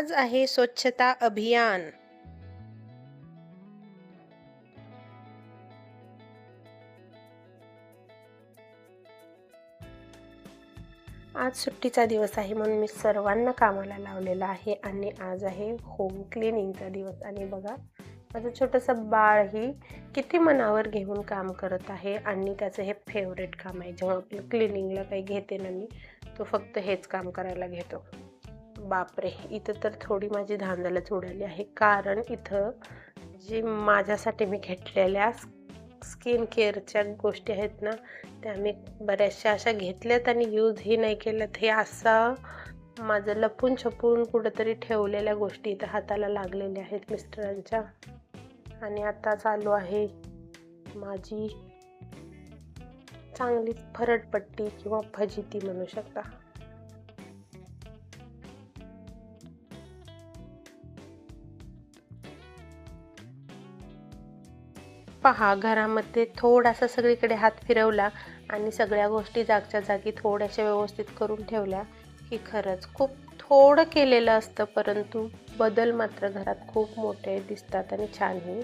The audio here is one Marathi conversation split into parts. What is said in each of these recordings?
आज आहे स्वच्छता अभियान. आज सुट्टीचा दिवस आहे म्हणून मी सर्वांना कामाला लावलेलं आहे आणि आज आहे होम क्लिनिंगचा दिवस. आणि बघा, माझं छोटंसं बाळही किती मनावर घेऊन काम करत आहे आणि त्याचं हे फेवरेट काम आहे. जेव्हा आपलं क्लिनिंगला काही घेते ना मी, तो फक्त हेच काम करायला घेतो. बापरे, इथं तर थोडी माझी धांदलच उडाली आहे, कारण इथं जे माझ्यासाठी मी घेतलेल्या स्किन केअरच्या गोष्टी आहेत ना, त्या मी बऱ्याचशा अशा घेतल्यात आणि यूजही नाही केल्यात. हे असं माझं लपून छपून कुठंतरी ठेवलेल्या गोष्टी इथं हाताला लागलेल्या आहेत मिस्टरांच्या. आणि आता चालू आहे माझी चांगलीच फरडपट्टी किंवा फजिती म्हणू शकता. पहा, घरामध्ये थोडासा सगळीकडे हात फिरवला आणि सगळ्या गोष्टी जागच्या जागी थोड्याशा व्यवस्थित करून ठेवल्या की खरंच खूप थोडं केलेलं असतं, परंतु बदल मात्र घरात खूप मोठे दिसतात आणि छानही.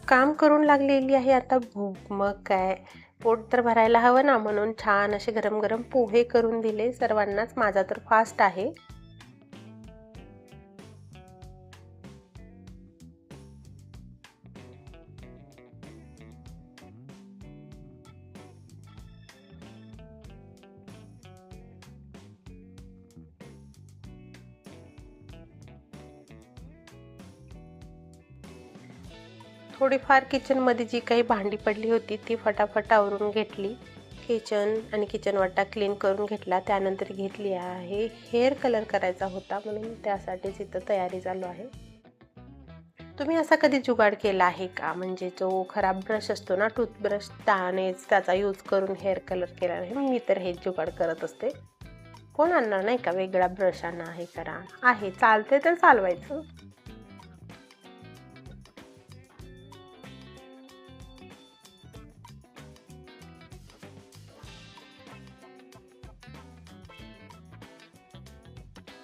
काम करून लागलेली आहे आता भूक. मग काय, पोट तर भरायला हवं ना, म्हणून छान असे गरम गरम पोहे करून दिले सर्वांनाच. माझा तर फास्ट आहे. थोडीफार किचनमध्ये जी काही भांडी पडली होती ती फटाफट आवरून घेतली. किचन आणि किचन वाटा क्लीन करून घेतला. त्यानंतर घेतली आहे हेअर कलर करायचा होता, म्हणून त्यासाठीच इथं तयारी चालू आहे. तुम्ही असा कधी जुगाड केला आहे का? म्हणजे जो खराब ब्रश असतो ना, टूथब्रश, त्यानेच त्याचा यूज करून हेअर कलर केला आहे. मी तर हेच जुगाड करत असते. कोण आणणार नाही का वेगळा ब्रश आणा, हे करा, आहे चालते तर चालवायचं.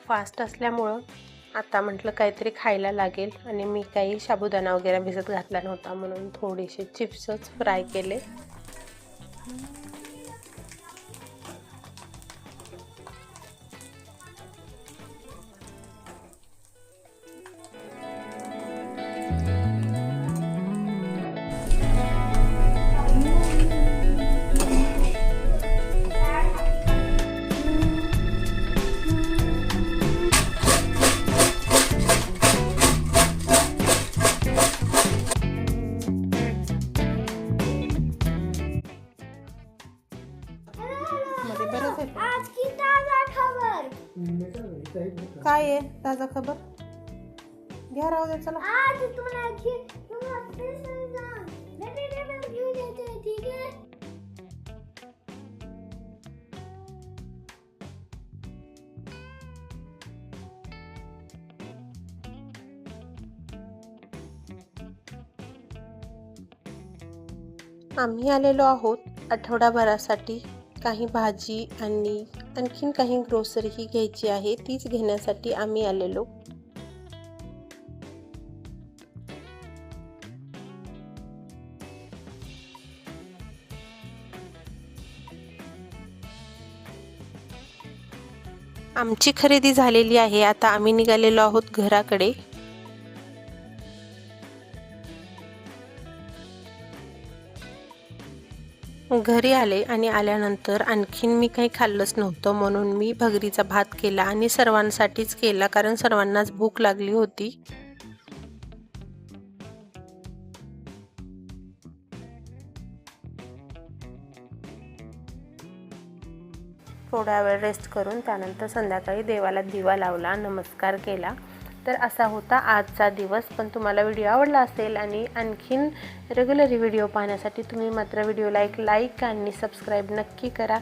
फास्ट असल्यामुळं आता म्हटलं काहीतरी खायला लागेल आणि मी काही साबुदाणा वगैरे भिजत घातला नव्हता, म्हणून थोडेसे चिप्सच फ्राय केले. मध्ये बरंच आहे. आज की ताजा खबर. काय आहे ताजा खबर? घ्या, राहू दे, चला. आज तुम्हाला स्पेशल वेजिटेबल घेऊन येते, ठीक आहे? आम्ही आलेलो आहोत आठवडाभरासाठी. काही भाजी आणि आणखीन काही ग्रोसरीही घ्यायची आहे, तीच घेण्यासाठी आम्ही आलेलो. आमची खरेदी झालेली आहे. आता आम्ही निघालेलो आहोत घराकडे. घरी आले आणि आल्यानंतर आणखीन मी काही खाल्लंच नव्हतं, म्हणून मी भगरीचा भात केला आणि सर्वांसाठीच केला, कारण सर्वांनाच भूक लागली होती. थोडा वेळ रेस्ट करून त्यानंतर संध्याकाळी देवाला दिवा लावला, नमस्कार केला तर असा होता आजचा दिवस. पण तुम्हाला व्हिडिओ आवडला असेल आणि आणखीन रेग्युलर व्हिडिओ पाहण्यासाठी तुम्ही मात्र व्हिडिओला एक लाईक आणि सबस्क्राईब नक्की करा.